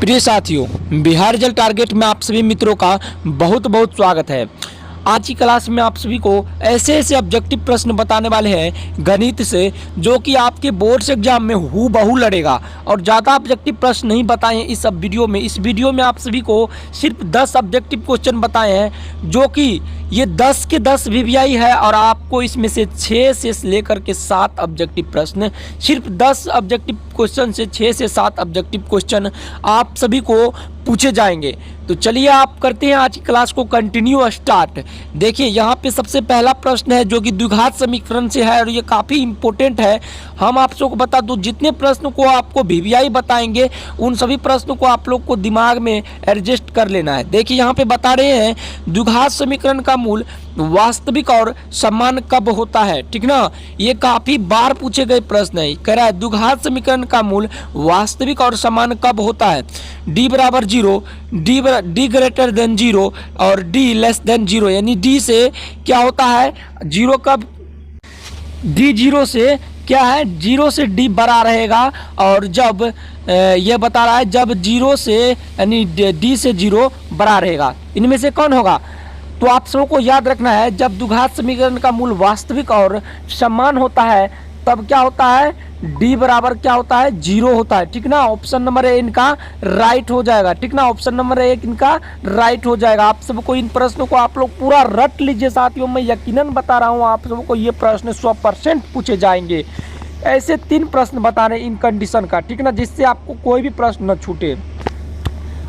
प्रिय साथियों, Bihar result target में आप सभी मित्रों का बहुत बहुत स्वागत है। आज की क्लास में आप सभी को ऐसे ऐसे ऑब्जेक्टिव प्रश्न बताने वाले हैं गणित से, जो कि आपके बोर्ड्स एग्जाम में हूबहू लड़ेगा। और ज़्यादा ऑब्जेक्टिव प्रश्न नहीं बताए हैं इस वीडियो में। इस वीडियो में आप सभी को सिर्फ 10 ऑब्जेक्टिव क्वेश्चन बताए हैं, जो कि ये 10 के 10 वीवीआई है। और आपको इसमें से 6 से लेकर के 7 ऑब्जेक्टिव प्रश्न, सिर्फ 10 ऑब्जेक्टिव क्वेश्चन से 6 से 7 ऑब्जेक्टिव क्वेश्चन आप सभी को पूछे जाएंगे। तो चलिए आप करते हैं आज की क्लास को कंटिन्यू स्टार्ट। देखिए यहाँ पे सबसे पहला प्रश्न है जो कि द्विघात समीकरण से है, और ये काफ़ी इंपॉर्टेंट है। हम आप सबको बता दूं, जितने प्रश्न को आपको वीवीआई बताएंगे उन सभी प्रश्नों को आप लोग को दिमाग में एडजस्ट कर लेना है। देखिए यहाँ पे बता रहे हैं द्विघात समीकरण का मूल वास्तविक और समान कब होता है। ठीक ना, ये काफी बार पूछे गए प्रश्न है। कह रहा है द्विघात समीकरण का मूल वास्तविक और समान कब होता है। डी बराबर 0, डी ग्रेटर देन 0 और डी लेस देन 0। यानी डी से क्या होता है, 0 कब, डी 0 से क्या है, 0 से डी बड़ा रहेगा। और जब ये बता रहा है जब 0 से यानी डी से 0 बड़ा रहेगा। इनमें से कौन होगा। तो आप सबको को याद रखना है, जब द्विघात समीकरण का मूल वास्तविक और समान होता है तब क्या होता है, डी बराबर क्या होता है, 0 होता है। ठीक ना, ऑप्शन नंबर ए इनका राइट हो जाएगा। ठीक ना, ऑप्शन नंबर 1 इनका राइट हो जाएगा। आप सबको इन प्रश्नों को आप लोग पूरा रट लीजिए साथियों। मैं यकीनन बता रहा हूँ आप सबको ये प्रश्न 100% पूछे जाएंगे। ऐसे 3 प्रश्न बता रहे इन कंडीशन का, ठीक ना, जिससे आपको कोई भी प्रश्न न छूटे।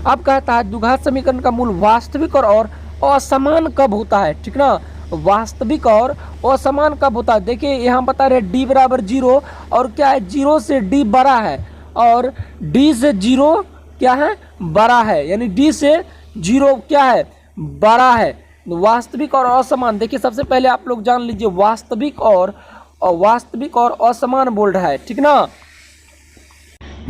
अब कहता है द्विघात समीकरण का मूल वास्तविक और असमान कब होता है। ठीक ना, वास्तविक और असमान कब होता है। देखिए यहाँ बता रहे डी बराबर 0 और क्या है, 0 से डी बड़ा है और डी से 0 क्या है, बड़ा है। यानी डी से 0 क्या है, बड़ा है। वास्तविक और असमान, देखिए सबसे पहले आप लोग जान लीजिए वास्तविक और असमान बोल रहा है। ठीक ना,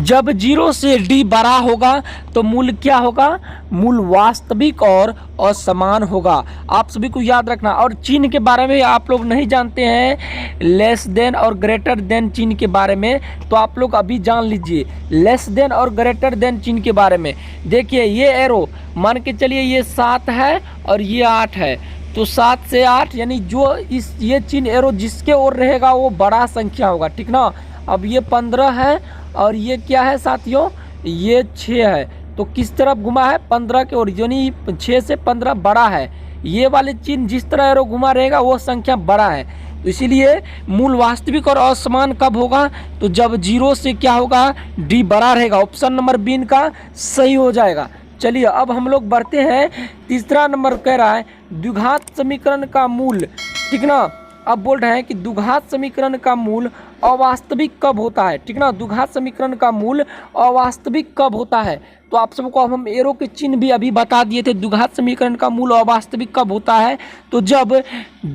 जब 0 से d बड़ा होगा तो मूल क्या होगा, मूल वास्तविक और असमान होगा। आप सभी को याद रखना। और चिन्ह के बारे में आप लोग नहीं जानते हैं, लेस देन और ग्रेटर देन चिन्ह के बारे में, तो आप लोग अभी जान लीजिए लेस देन और ग्रेटर देन चिन्ह के बारे में। देखिए ये एरो मान के चलिए ये 7 है और ये 8 है, तो 7 से 8 यानी जो ये चिन्ह एरो जिसके ओर रहेगा वो बड़ा संख्या होगा। ठीक ना, अब ये 15 है और ये क्या है साथियों, ये 6 है, तो किस तरफ घुमा है, 15 के ओर, यानी 6 से 15 बड़ा है। ये वाले चिन्ह जिस तरह एरो घुमा रहेगा वो संख्या बड़ा है। तो इसीलिए मूल वास्तविक और असमान कब होगा, तो जब 0 से क्या होगा, डी बड़ा रहेगा। ऑप्शन नंबर बी इनका सही हो जाएगा। चलिए अब हम लोग बढ़ते हैं। तीसरा नंबर कह रहा है द्विघात समीकरण का मूल, ठीक ना, अब बोल रहे हैं कि द्विघात समीकरण का मूल अवास्तविक कब होता है। ठीक ना, द्विघात समीकरण का मूल अवास्तविक कब होता है। तो आप सबको हम एरो के चिन्ह भी अभी बता दिए थे। द्विघात समीकरण का मूल अवास्तविक कब होता है, तो जब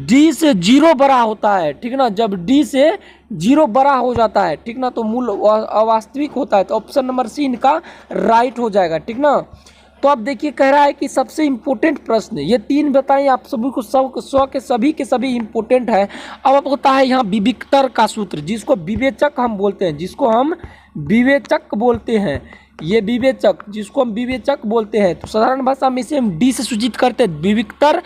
d से 0 बड़ा होता है। ठीक ना, जब d से 0 बड़ा हो जाता है, ठीक ना, तो मूल अवास्तविक होता है। तो ऑप्शन नंबर सी इनका राइट हो जाएगा। ठीक ना, तो अब देखिए कह रहा है कि सबसे इम्पोर्टेंट प्रश्न, ये 3 बताइए आप सभी को, सौ के सभी इम्पोर्टेंट है। अब आपको होता है यहाँ विविक्तर का सूत्र, जिसको विवेचक हम बोलते हैं, जिसको हम विवेचक बोलते हैं। ये विवेचक, जिसको हम विवेचक बोलते हैं, तो साधारण भाषा में इसे हम डी से सूचित करते हैं, विविक्तर।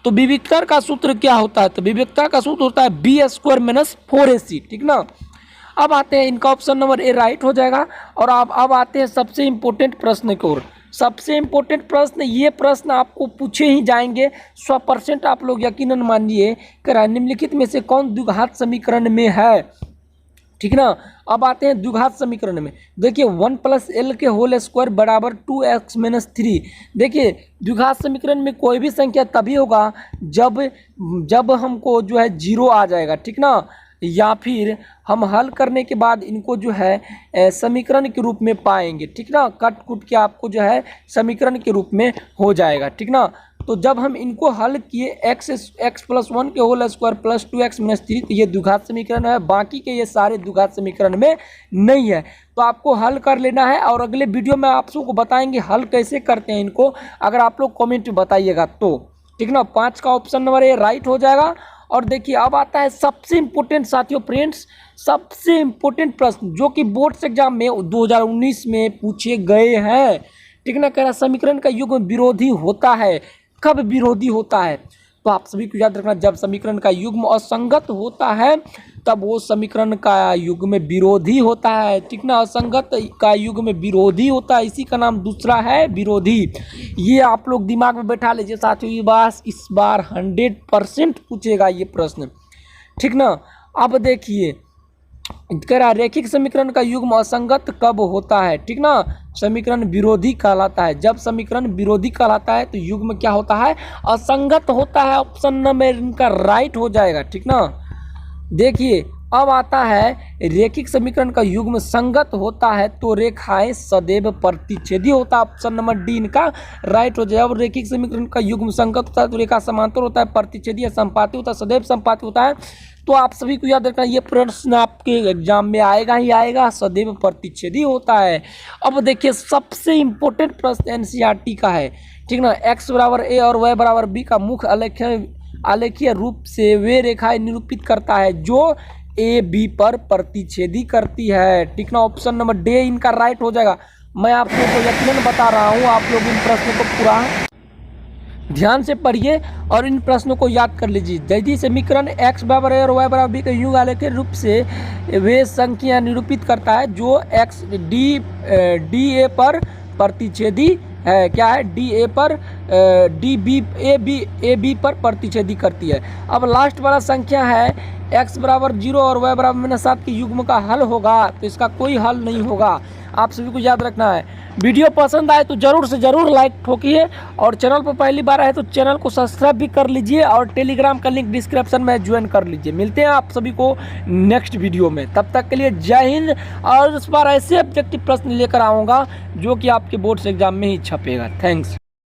तो विविक्तर का सूत्र क्या होता है, तो विविक्तर का सूत्र होता है b² - 4ac। ठीक ना, अब आते हैं इनका ऑप्शन नंबर ए राइट हो जाएगा। और अब आते हैं सबसे इम्पोर्टेंट प्रश्न की ओर। सबसे इम्पोर्टेंट प्रश्न, ये प्रश्न आपको पूछे ही जाएंगे 100%, आप लोग यकीनन मानिए। कह निम्नलिखित में से कौन द्विघात समीकरण में है। ठीक ना, अब आते हैं द्विघात समीकरण में। देखिए 1 + l के होल स्क्वायर बराबर 2x - 3। देखिए द्विघात समीकरण में कोई भी संख्या तभी होगा जब हमको जो है 0 आ जाएगा। ठीक ना, या फिर हम हल करने के बाद इनको जो है समीकरण के रूप में पाएंगे। ठीक ना, कट कुट के आपको जो है समीकरण के रूप में हो जाएगा। ठीक ना, तो जब हम इनको हल किए x + 1 के होल स्क्वायर प्लस 2x - 3, तो ये द्विघात समीकरण है। बाकी के ये सारे द्विघात समीकरण में नहीं है। तो आपको हल कर लेना है, और अगले वीडियो में आप सबको बताएंगे हल कैसे करते हैं इनको, अगर आप लोग कमेंट में बताइएगा तो। ठीक ना, 5 का ऑप्शन नंबर ए राइट हो जाएगा। और देखिए अब आता है सबसे इम्पोर्टेंट साथियों फ्रेंड्स, सबसे इम्पोर्टेंट प्रश्न जो कि बोर्ड्स एग्जाम में 2019 में पूछे गए हैं। ठीक ना, कह रहा समीकरण का युग्म विरोधी होता है, कब विरोधी होता है? तो आप सभी को याद रखना, जब समीकरण का युग्म असंगत होता है तब वो समीकरण का युग्म विरोधी होता है। ठीक ना, असंगत का युग्म विरोधी होता है, इसी का नाम दूसरा है विरोधी। ये आप लोग दिमाग में बैठा लीजिए साथियों, ये इस बार 100% पूछेगा ये प्रश्न। ठीक ना, अब देखिए कह रहा रेखिक समीकरण का युग्म असंगत कब होता है? ठीक ना, समीकरण विरोधी कहलाता है। जब समीकरण विरोधी कहलाता है तो युग्म क्या होता है? असंगत होता है। ऑप्शन नंबर इनका राइट हो जाएगा। ठीक ना, देखिए अब आता है रेखिक समीकरण का युग्म संगत होता है तो रेखाएं सदैव प्रतिच्छेदी होता है। ऑप्शन नंबर डी इनका राइट हो जाएगा। अब रेखिक समीकरण का युग्म संगत होता है तो रेखा समांतर होता है, प्रतिच्छेदी या संपाती होता है, सदैव संपाती होता है। तो आप सभी को याद रखना ये प्रश्न आपके एग्जाम में आएगा ही आएगा, सदैव प्रतिच्छेदी होता है। अब देखिए सबसे इंपॉर्टेंट प्रश्न एनसीईआरटी का है। ठीक ना, x बराबर a और y बराबर b का मुख्य आलेखीय रूप से वे रेखाएं निरूपित करता है जो ए बी पर प्रतिच्छेदी करती है। ठीक ना, ऑप्शन नंबर डी इनका राइट हो जाएगा। मैं आप लोगों को यकीनन बता रहा हूँ, आप लोग इन प्रश्नों को पूरा ध्यान से पढ़िए और इन प्रश्नों को याद कर लीजिए। यदि समीकरण x बराबर a और y बराबर b के युग आलेखीय रूप से वे संख्या निरूपित करता है जो x डी ए पर प्रतिच्छेदी है। क्या है? डी ए पर डी बी ए बी पर प्रतिच्छेदी करती है। अब लास्ट वाला संख्या है x बराबर 0 और y बराबर -7 के युग्म का हल होगा, तो इसका कोई हल नहीं होगा। आप सभी को याद रखना है। वीडियो पसंद आए तो जरूर से जरूर लाइक ठोकिए और चैनल पर पहली बार आए तो चैनल को सब्सक्राइब भी कर लीजिए और टेलीग्राम का लिंक डिस्क्रिप्शन में ज्वाइन कर लीजिए। मिलते हैं आप सभी को नेक्स्ट वीडियो में, तब तक के लिए जय हिंद। और इस बार ऐसे ऑब्जेक्टिव प्रश्न लेकर आऊँगा जो कि आपके बोर्ड्स एग्जाम में ही छपेगा। थैंक्स।